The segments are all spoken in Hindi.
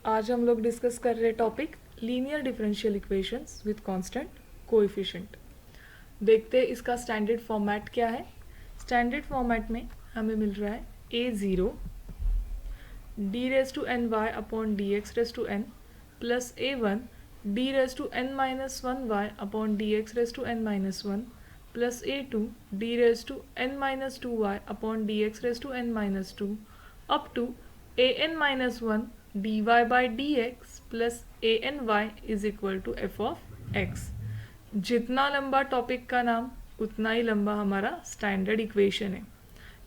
आज हम लोग डिस्कस कर रहे topic linear differential equations with constant coefficient. देखते हैं इसका स्टैंडर्ड फॉर्मेट क्या है। स्टैंडर्ड फॉर्मेट में हमें मिल रहा है a0 d raise to N Y upon D x raise to n plus a1 d raise to N minus one y upon D x raise to N minus one plus a2 d raise to N minus two Y upon D x raise to N minus two up to an minus one dy by dx plus any is equal to F of x. जितना लंबा टॉपिक का नाम उतना ही लंबा हमारा स्टैंडर्ड इक्वेशन है,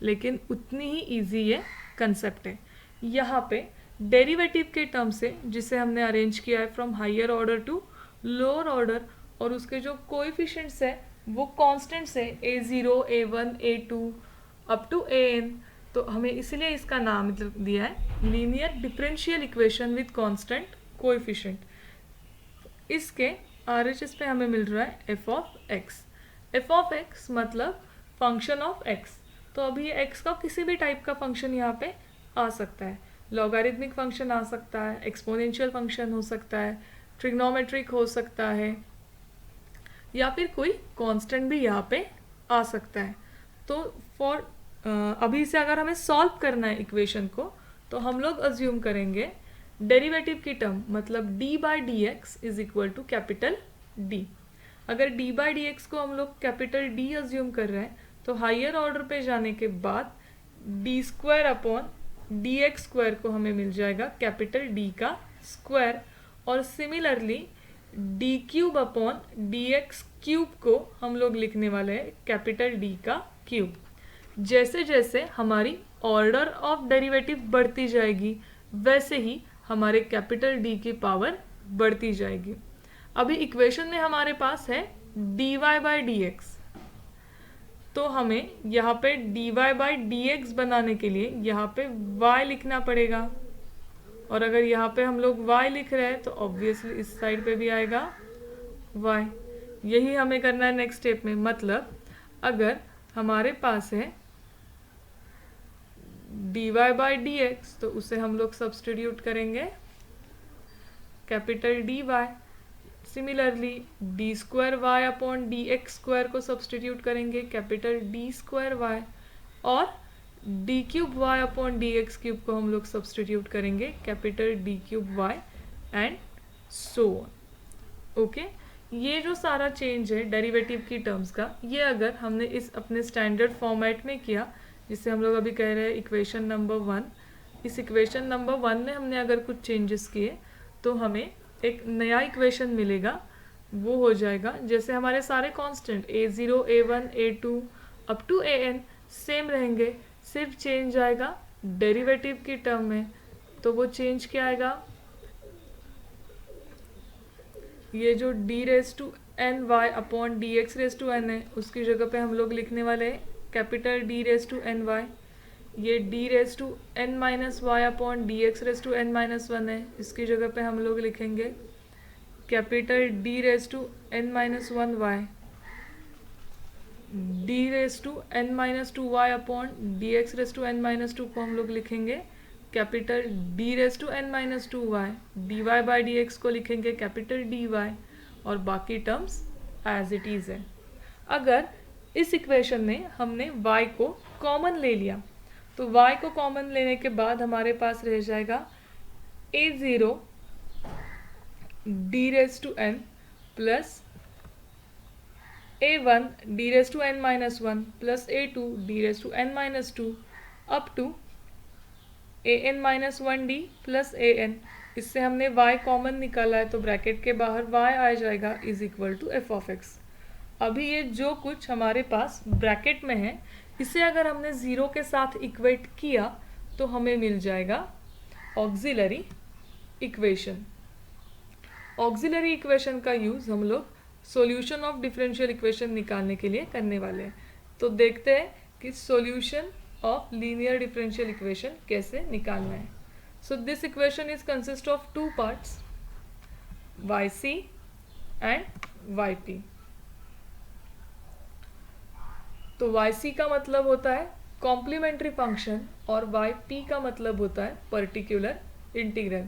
लेकिन उतनी ही इजी ये कंसेप्ट है। यहाँ पे डेरिवेटिव के टर्म से जिसे हमने अरेंज किया है from higher order to lower order, और उसके जो कोएफिशिएंट्स है वो कॉन्स्टेंट्स है a0 a1 a2 up to an। तो हमें इसलिए इसका नाम दिया है linear differential equation with constant coefficient. इसके RHS पे हमें मिल रहा है F of x. F of x मतलब फंक्शन ऑफ एक्स। तो अभी ये एक्स का किसी भी टाइप का फंक्शन यहाँ पे आ सकता है। लॉगरिथमिक फंक्शन आ सकता है, एक्सपोनेंशियल फंक्शन हो सकता है, ट्रिग्नोमेट्रिक हो सकता है, या फिर कोई कांस्टेंट भी यहाँ पे आ सकता है। तो फॉर अभी से अगर हमें सॉल्व करना है इक्वेशन को, तो हम लोग अज्यूम करेंगे डेरिवेटिव की टर्म मतलब d by D x is equal to capital D। अगर d बाई डी एक्स को हम लोग कैपिटल D अज्यूम कर रहे हैं तो हायर ऑर्डर पे जाने के बाद D square upon D X square को हमें मिल जाएगा कैपिटल D का स्क्वायर, और similarly D cube upon D X cube को हम लोग लिखने वाले हैं कैपिटल D का क्यूब। जैसे जैसे हमारी ऑर्डर ऑफ डेरिवेटिव बढ़ती जाएगी वैसे ही हमारे कैपिटल D की पावर बढ़ती जाएगी। अभी इक्वेशन में हमारे पास है dy बाई डी एक्स, तो हमें यहाँ पे dy बाई डी एक्स बनाने के लिए यहाँ पे y लिखना पड़ेगा, और अगर यहाँ पे हम लोग y लिख रहे हैं तो ऑब्वियसली इस साइड पे भी आएगा y। यही हमें करना है नेक्स्ट स्टेप में। मतलब अगर हमारे पास है dy बाई डी एक्स तो उसे हम लोग सब्सटीट्यूट करेंगे capital dy। Similarly D square Y upon D X square को सब्सटीट्यूट करेंगे कैपिटल D स्क्वायर वाई, और D cube Y upon D X cube को हम लोग सब्सटीट्यूट करेंगे capital D cube Y and so on. Okay, ये जो सारा चेंज है डेरिवेटिव की टर्म्स का, ये अगर हमने इस अपने स्टैंडर्ड फॉर्मेट में किया जिसे हम लोग अभी कह रहे हैं इक्वेशन नंबर 1, इस इक्वेशन नंबर 1 में हमने अगर कुछ चेंजेस किए तो हमें एक नया इक्वेशन मिलेगा। वो हो जाएगा जैसे हमारे सारे constant a0 a1 a2 up to an same रहेंगे, सिर्फ चेंज आएगा डेरिवेटिव की टर्म में। तो वो चेंज क्या आएगा, ये जो d raise to N Y upon D x raise to N है उसकी जगह पे हम लोग लिखने वाले हैं capital D raise to N Y. ये d raise to N minus Y upon D x raise to N minus one है, इसकी जगह पे हम लोग लिखेंगे capital D raise to N minus one Y. d raise to N minus two Y upon D x raise to N minus two को हम लोग लिखेंगे capital D raise to N minus two Y. D Y by D x को लिखेंगे कैपिटल dy, और बाकी टर्म्स एज इट इज़ है। अगर इस इक्वेशन में हमने y को कॉमन ले लिया तो y को कॉमन लेने के बाद हमारे पास रह जाएगा a0 d raise to n plus a1 d raise to n minus one plus a2 d raise to n minus two up to an minus one D plus an। इससे हमने y कॉमन निकाला है तो ब्रैकेट के बाहर y आ जाएगा is equal to F of X. अभी ये जो कुछ हमारे पास ब्रैकेट में है इसे अगर हमने ज़ीरो के साथ इक्वेट किया तो हमें मिल जाएगा ऑक्सिलरी इक्वेशन। ऑक्सिलरी इक्वेशन का यूज़ हम लोग सॉल्यूशन ऑफ डिफरेंशियल इक्वेशन निकालने के लिए करने वाले हैं। तो देखते हैं कि solution of linear differential equation कैसे निकालना है। So this equation is consist of two parts, yc and yp। तो yc का मतलब होता है कॉम्प्लीमेंट्री फंक्शन और yp का मतलब होता है पर्टिकुलर इंटीग्रल।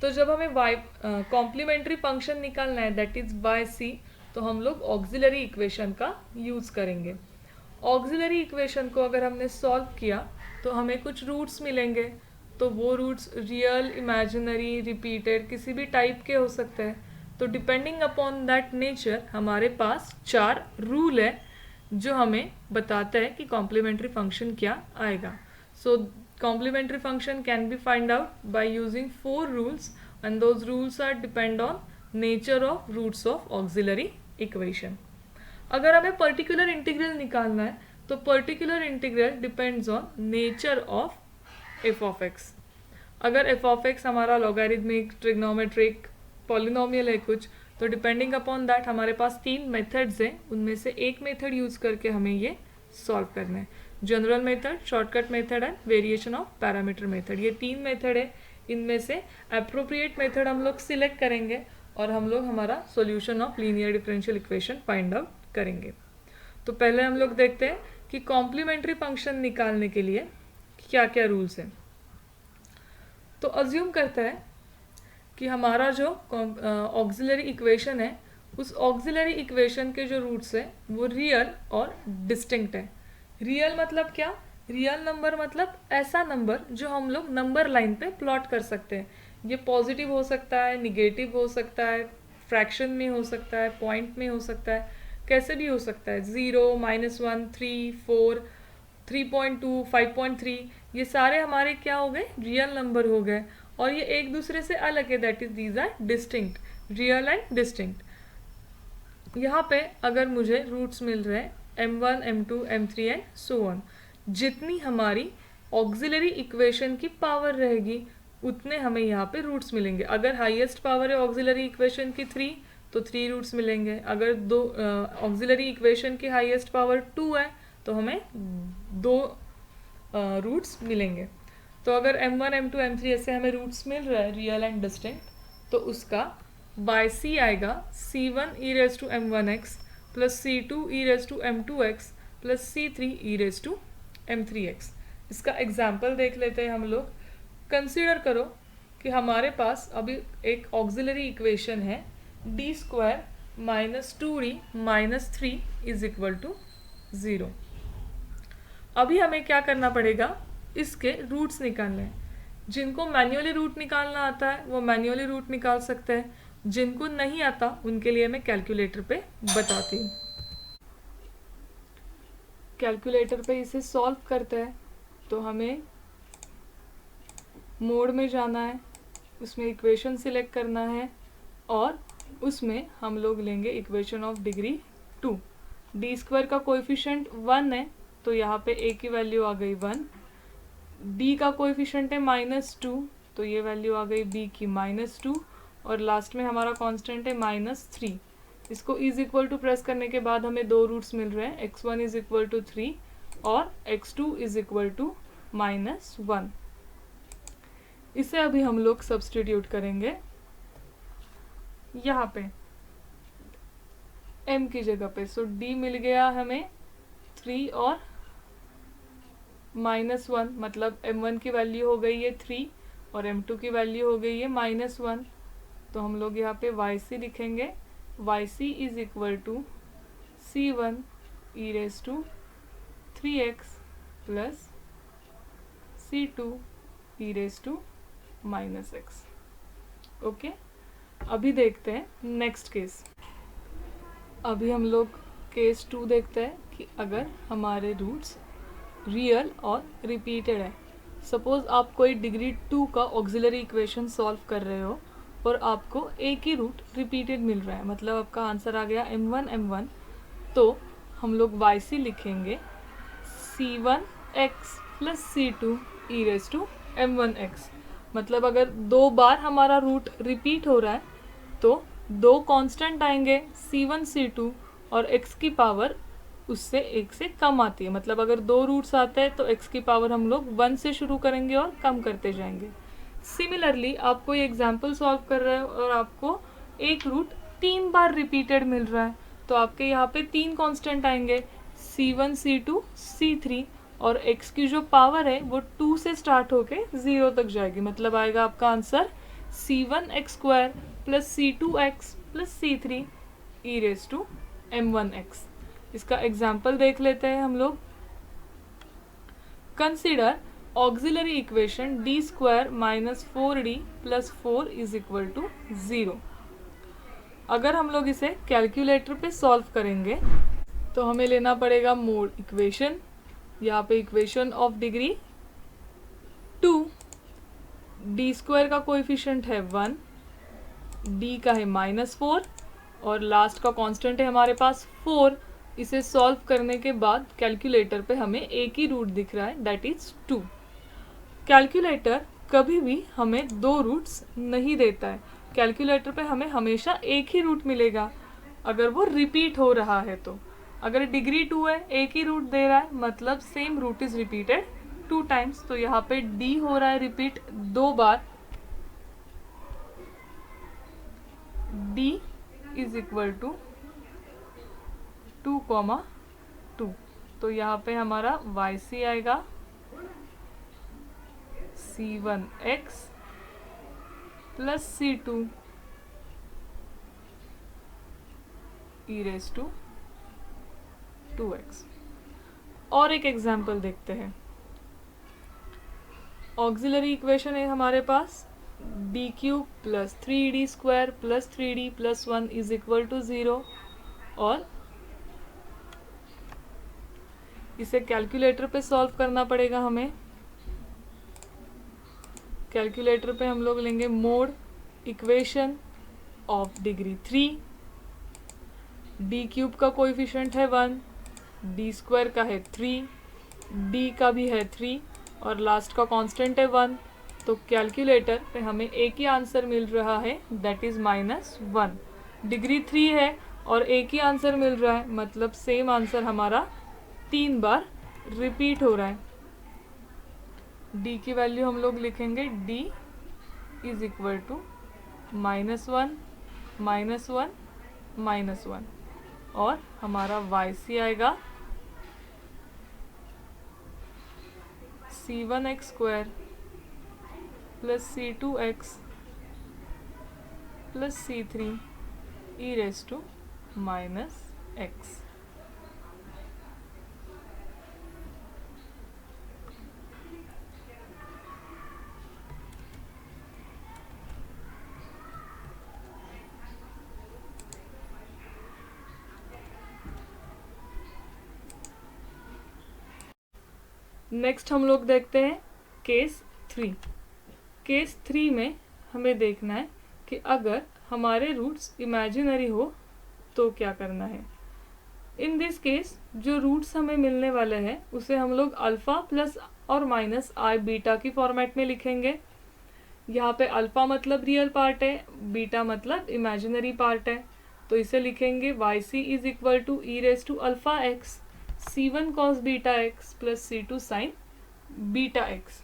तो जब हमें y कॉम्प्लीमेंट्री फंक्शन निकालना है दैट इज बाय सी, तो हम लोग ऑक्सिलरी इक्वेशन का यूज़ करेंगे। ऑक्सिलरी इक्वेशन को अगर हमने सॉल्व किया तो हमें कुछ रूट्स मिलेंगे। तो वो रूट्स रियल, इमेजिनरी, रिपीटेड किसी भी टाइप के हो सकते हैं। तो डिपेंडिंग अपॉन दैट नेचर हमारे पास 4 रूल है जो हमें बताता है कि कॉम्प्लीमेंट्री फंक्शन क्या आएगा। सो complementary function can be find out by using 4 rules, and those rules are depend on nature of roots of auxiliary equation. अगर हमें पर्टिकुलर इंटीग्रल निकालना है तो particular integral depends on nature of F of x. अगर एफ ऑफ एक्स हमारा लॉगरिथमिक, ट्रिग्नोमेट्रिक, पॉलिनोमियल है कुछ, तो डिपेंडिंग अपॉन दैट हमारे पास 3 मेथड्स हैं, उनमें से एक मेथड यूज़ करके हमें ये सॉल्व करना है। General method, shortcut method and variation of parameter method, ये 3 मेथड है। इनमें से अप्रोप्रिएट मेथड हम लोग सिलेक्ट करेंगे और हम लोग हमारा solution of linear differential equation find out करेंगे। तो पहले हम लोग देखते हैं कि कॉम्प्लीमेंट्री फंक्शन निकालने के लिए क्या क्या रूल्स हैं। तो अज्यूम करता है कि हमारा जो ऑक्सिलरी इक्वेशन है, उस ऑक्सिलरी इक्वेशन के जो रूट्स हैं वो रियल और डिस्टिंक्ट है। रियल मतलब क्या? रियल नंबर मतलब ऐसा नंबर जो हम लोग नंबर लाइन पे प्लॉट कर सकते हैं। ये पॉजिटिव हो सकता है, निगेटिव हो सकता है, फ्रैक्शन में हो सकता है, पॉइंट में हो सकता है, कैसे भी हो सकता है। 0, -1, 3, 4, 3.2, 5.3, ये सारे हमारे क्या हो गए? रियल नंबर हो गए। और ये एक दूसरे से अलग है, that is these are distinct, real and distinct. यहाँ पे अगर मुझे रूट्स मिल रहे हैं m1, m2, m3 and so on, जितनी हमारी ऑक्सिलरी इक्वेशन की पावर रहेगी उतने हमें यहाँ पे रूट्स मिलेंगे। अगर हाईएस्ट पावर है ऑक्सिलरी इक्वेशन की 3, तो 3 रूट्स मिलेंगे। अगर दो ऑक्सिलरी इक्वेशन की हाईएस्ट पावर 2 है तो हमें 2 रूट्स मिलेंगे। तो अगर m1, m2, m3 ऐसे हमें रूट्स मिल रहा है रियल एंड डिस्टिंक्ट, तो उसका बाय सी आएगा c1 e raised to m1x plus c2 e raised to m2x plus c3 e raised to m3x। इसका एग्जाम्पल देख लेते हैं हम लोग। कंसिडर करो कि हमारे पास अभी एक ऑक्सिलरी इक्वेशन है d² -2d -3 is equal to 0। अभी हमें क्या करना पड़ेगा? इसके रूट्स निकालने हैं। जिनको मैन्युअली रूट निकालना आता है वो मैन्युअली रूट निकाल सकते हैं, जिनको नहीं आता उनके लिए मैं कैलकुलेटर पे बताती हूँ। कैलकुलेटर पे इसे सॉल्व करते हैं तो हमें मोड में जाना है, उसमें इक्वेशन सिलेक्ट करना है और उसमें हम लोग लेंगे इक्वेशन ऑफ डिग्री 2। d² का कोएफिशिएंट 1 है तो यहाँ पे a की वैल्यू आ गई 1। d का कोएफिशिएंट है -2 तो ये वैल्यू आ गई b की -2 और लास्ट में हमारा कांस्टेंट है -3। इसको इज इक्वल टू प्रेस करने के बाद हमें 2 रूट्स मिल रहे हैं, x1 इज इक्वल टू 3 और x2 इज इक्वल टू -1। इसे अभी हम लोग सब्स्टिट्यूट करेंगे यहाँ पे m की जगह पे। सो d मिल गया हमें 3 और -1, मतलब m1 की वैल्यू हो गई है 3 और m2 की वैल्यू हो गई है -1। तो हम लोग यहाँ पे yc लिखेंगे। yc is equal to c1 e raised to 3x plus c2 e raised to -x। Okay, अभी देखते हैं नेक्स्ट केस। अभी हम लोग केस 2 देखते हैं कि अगर हमारे रूट्स रियल और रिपीटेड है। सपोज आप कोई डिग्री 2 का ऑक्सिलरी इक्वेशन सॉल्व कर रहे हो और आपको एक ही रूट रिपीटेड मिल रहा है, मतलब आपका आंसर आ गया m1 तो हम लोग yc लिखेंगे c1x plus c2 e raised to m1x। मतलब अगर 2 बार हमारा रूट रिपीट हो रहा है तो 2 कांस्टेंट आएंगे c1 c2 और x की पावर उससे 1 से कम आती है। मतलब अगर 2 रूट्स आते हैं तो x की पावर हम लोग 1 से शुरू करेंगे और कम करते जाएंगे। सिमिलरली आप कोई एग्जाम्पल सॉल्व कर रहे हो और आपको एक रूट 3 बार रिपीटेड मिल रहा है तो आपके यहाँ पे 3 कांस्टेंट आएंगे c1 c2 c3 और x की जो पावर है वो 2 से स्टार्ट होके 0 तक जाएगी। मतलब आएगा आपका answer c1x² plus c2x plus c3 e raise to m1x। इसका एग्जाम्पल देख लेते हैं हम लोग। Consider auxiliary equation d² minus 4d plus 4 is equal to 0। अगर हम लोग इसे कैलकुलेटर पे सॉल्व करेंगे तो हमें लेना पड़ेगा मोड इक्वेशन। यहाँ पे इक्वेशन ऑफ डिग्री 2, d² का कोएफिशिएंट है 1, d का है -4 और लास्ट का कांस्टेंट है हमारे पास 4। इसे सॉल्व करने के बाद कैलकुलेटर पे हमें एक ही रूट दिख रहा है, दैट इज 2। कैलकुलेटर कभी भी हमें 2 रूट्स नहीं देता है। कैलकुलेटर पे हमें हमेशा एक ही रूट मिलेगा अगर वो रिपीट हो रहा है। तो अगर डिग्री 2 है, एक ही रूट दे रहा है, मतलब same root is repeated 2 times. तो यहाँ पे d हो रहा है रिपीट 2 बार, d इज इक्वल टू 2, 2। तो यहाँ पे हमारा yc आएगा c1x plus c2 e raise to 2x। और एक एग्जाम्पल देखते हैं। ऑक्सिलरी इक्वेशन है हमारे पास d³ plus 3d² plus 3d plus 1 is equal to 0 और इसे कैलकुलेटर पे सॉल्व करना पड़ेगा हमें। कैलकुलेटर पे हम लोग लेंगे mode equation of degree 3, d³ का कोएफिशिएंट है 1, d² का है 3, d का भी है 3 और लास्ट का कांस्टेंट है 1। तो कैलकुलेटर पे हमें एक ही आंसर मिल रहा है, दैट इज -1। डिग्री 3 है और एक ही आंसर मिल रहा है, मतलब सेम आंसर हमारा 3 बार रिपीट हो रहा है। d की वैल्यू हम लोग लिखेंगे d इज इक्वल टू -1, -1, -1 और हमारा yc आएगा c1x² plus c2x plus c3 e raise to -x। Next हम लोग देखते हैं केस 3। केस 3 में हमें देखना है कि अगर हमारे रूट्स इमेजिनरी हो तो क्या करना है। इन दिस केस जो रूट्स हमें मिलने वाले हैं उसे हम लोग अल्फ़ा प्लस और माइनस आई बीटा की फॉर्मेट में लिखेंगे। यहाँ पे अल्फ़ा मतलब रियल पार्ट है, बीटा मतलब इमेजिनरी पार्ट है। तो इसे लिखेंगे yc is equal to E raise to alpha X c1 cos beta x plus c2 sine beta x।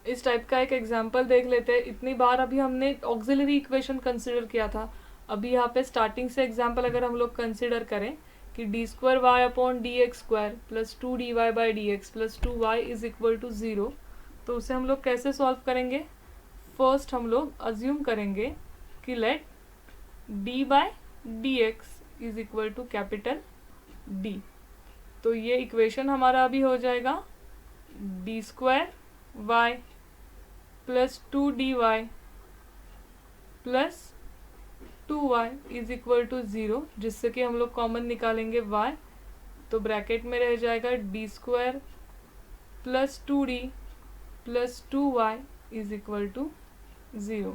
इस टाइप का एक एग्जाम्पल देख लेते हैं। इतनी बार अभी हमने ऑक्सिलरी इक्वेशन कंसिडर किया था। अभी यहाँ पे स्टार्टिंग से एग्जाम्पल अगर हम लोग कंसिडर करें कि d² y upon dx² plus 2dy by dx plus 2y is equal to 0, तो उसे हम लोग कैसे सॉल्व करेंगे। फर्स्ट हम लोग अज्यूम करेंगे कि let d by dx is equal to capital D। तो ये इक्वेशन हमारा अभी हो जाएगा d² y plus 2dy plus 2y is equal to 0, जिससे कि हम लोग कॉमन निकालेंगे y। तो ब्रैकेट में रह जाएगा d² plus 2d plus 2y is equal to 0।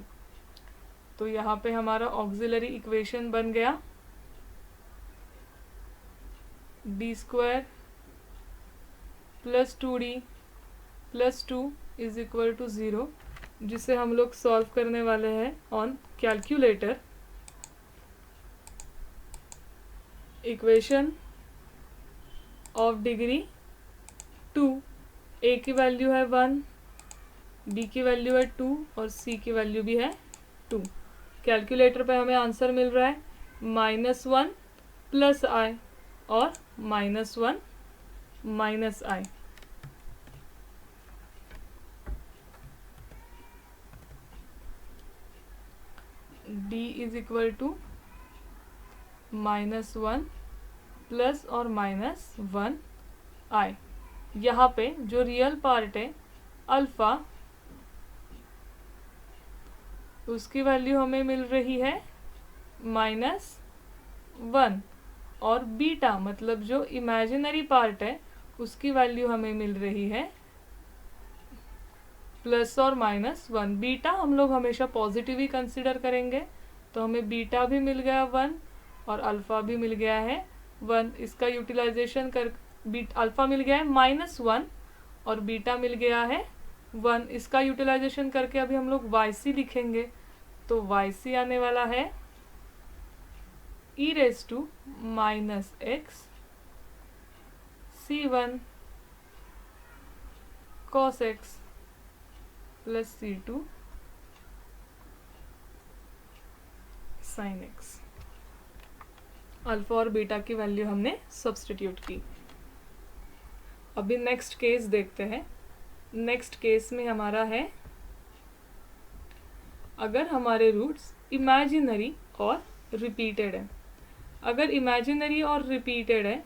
तो यहाँ पे हमारा ऑक्सिलरी इक्वेशन बन गया d² plus 2d plus 2 is equal to 0, जिसे हम लोग सॉल्व करने वाले हैं on calculator. Equation of degree 2, a की वैल्यू है 1, d की वैल्यू है 2 और c की वैल्यू भी है 2। कैलकुलेटर पे हमें आंसर मिल रहा है -1 प्लस i और -1 minus i। d is equal to -1 plus और -1 i। यहाँ पे जो रियल पार्ट है अल्फ़ा, उसकी वैल्यू हमें मिल रही है -1, और बीटा मतलब जो इमेजिनरी पार्ट है उसकी वैल्यू हमें मिल रही है प्लस और -1। बीटा हम लोग हमेशा पॉजिटिव ही कंसिडर करेंगे, तो हमें बीटा भी मिल गया 1 और अल्फ़ा भी मिल गया है 1। इसका यूटिलाइजेशन कर अल्फ़ा मिल गया है -1 और बीटा मिल गया है 1। इसका यूटिलाइजेशन करके अभी हम लोग yc लिखेंगे, तो yc आने वाला है e raise to -x c1 cos x plus c2 sin x। Alpha और बीटा की वैल्यू हमने सब्स्टिट्यूट की। अभी नेक्स्ट केस देखते हैं। नेक्स्ट केस में हमारा है, अगर हमारे रूट्स इमेजिनरी और रिपीटेड है। अगर इमेजिनरी और रिपीटेड है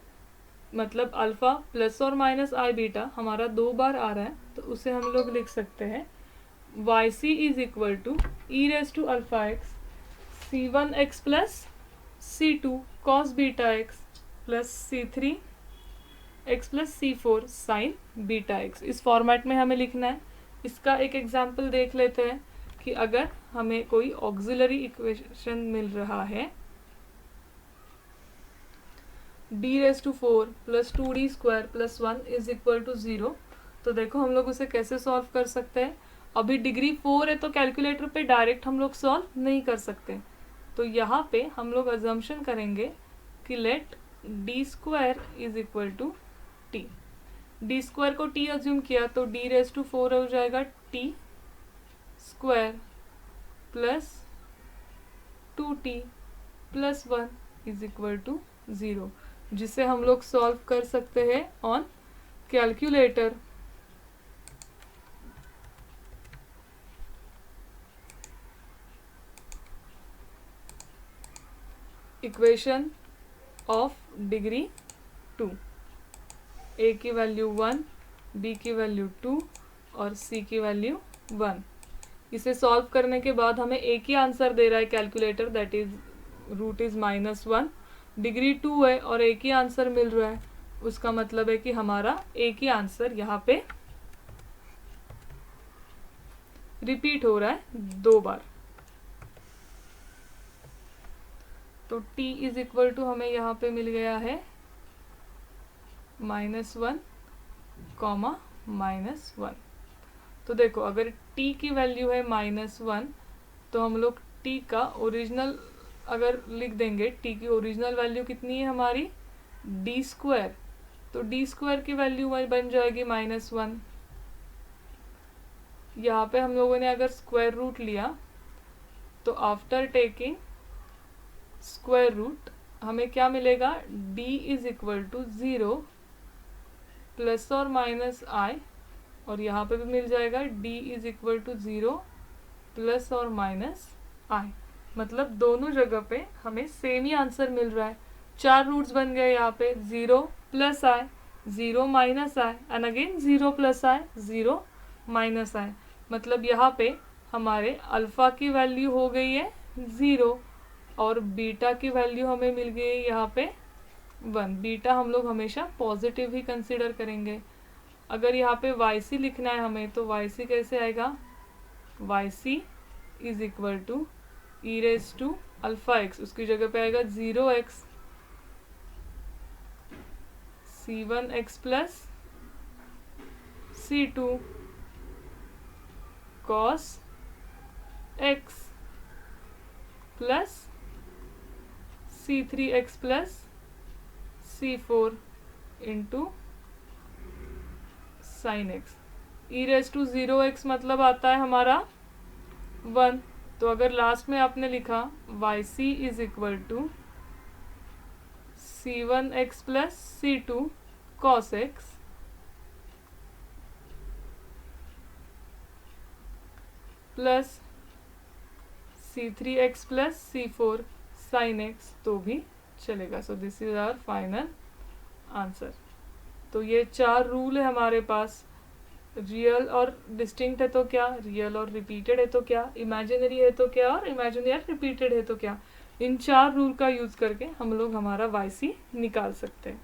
मतलब अल्फ़ा प्लस और माइनस आई बीटा हमारा 2 बार आ रहा है, तो उसे हम लोग लिख सकते हैं yc is equal to E raise to alpha X c1x plus c2 cos beta X plus c3 x plus c4 sine beta X. इस फॉर्मेट में हमें लिखना है। इसका एक एग्जाम्पल देख लेते हैं कि अगर हमें कोई ऑक्सिलरी इक्वेशन मिल रहा है d raise to 4 plus 2d square plus 1 is equal to 0, तो देखो हम लोग उसे कैसे सॉल्व कर सकते हैं। अभी डिग्री 4 है तो कैलकुलेटर पे डायरेक्ट हम लोग सॉल्व नहीं कर सकते, तो यहाँ पे हम लोग अजम्पशन करेंगे कि let d square is equal to t। d square को t अज्यूम किया तो d रेज़ टू 4 हो जाएगा t square plus 2t plus 1 is equal to 0, जिसे हम लोग सॉल्व कर सकते हैं on calculator. Equation of degree 2, a की वैल्यू 1, b की वैल्यू 2 और c की वैल्यू 1। इसे सॉल्व करने के बाद हमें एक ही आंसर दे रहा है calculator, that is root is -1। Degree 2 है और एक ही आंसर मिल रहा है, उसका मतलब है कि हमारा एक ही आंसर यहाँ पे रिपीट हो रहा है 2 बार। तो t इज इक्वल टू हमें यहाँ पे मिल गया है -1, -1। तो देखो अगर t की वैल्यू है -1 तो हम लोग t का ओरिजिनल अगर लिख देंगे, t की ओरिजिनल वैल्यू कितनी है हमारी d स्क्वायर, तो d स्क्वायर की वैल्यू बन जाएगी -1। यहाँ पे हम लोगों ने अगर स्क्वायर रूट लिया तो आफ्टर टेकिंग स्क्वायर रूट हमें क्या मिलेगा, d is equal to 0 plus और माइनस i, और यहाँ पे भी मिल जाएगा d is equal to 0 plus और माइनस i। मतलब दोनों जगह पे हमें सेम ही आंसर मिल रहा है। 4 रूट्स बन गए यहाँ पे, 0 plus i, 0 minus i and again 0 plus i, 0 minus i। मतलब यहाँ पे हमारे अल्फ़ा की वैल्यू हो गई है 0 और बीटा की वैल्यू हमें मिल गई है यहाँ पे 1। बीटा हम लोग हमेशा पॉजिटिव ही कंसिडर करेंगे। अगर यहाँ पे yc लिखना है हमें, तो yc कैसे आएगा, yc is equal to E raise to alpha X, उसकी जगह पे आएगा 0x c1x plus c2 cos x plus c3x प्लस c4 into sine X. E raise to 0x मतलब आता है हमारा 1, तो अगर लास्ट में आपने लिखा yc is equal to c1x plus c2 cos x plus C3x प्लस C4 sin x तो भी चलेगा। So this is our final answer. तो ये 4 रूल है हमारे पास। रियल और डिस्टिंक्ट है तो क्या, रियल और रिपीटेड है तो क्या, इमेजिनरी है तो क्या, और इमेजिनरी और रिपीटेड है तो क्या। इन 4 रूल का यूज़ करके हम लोग हमारा YC निकाल सकते हैं।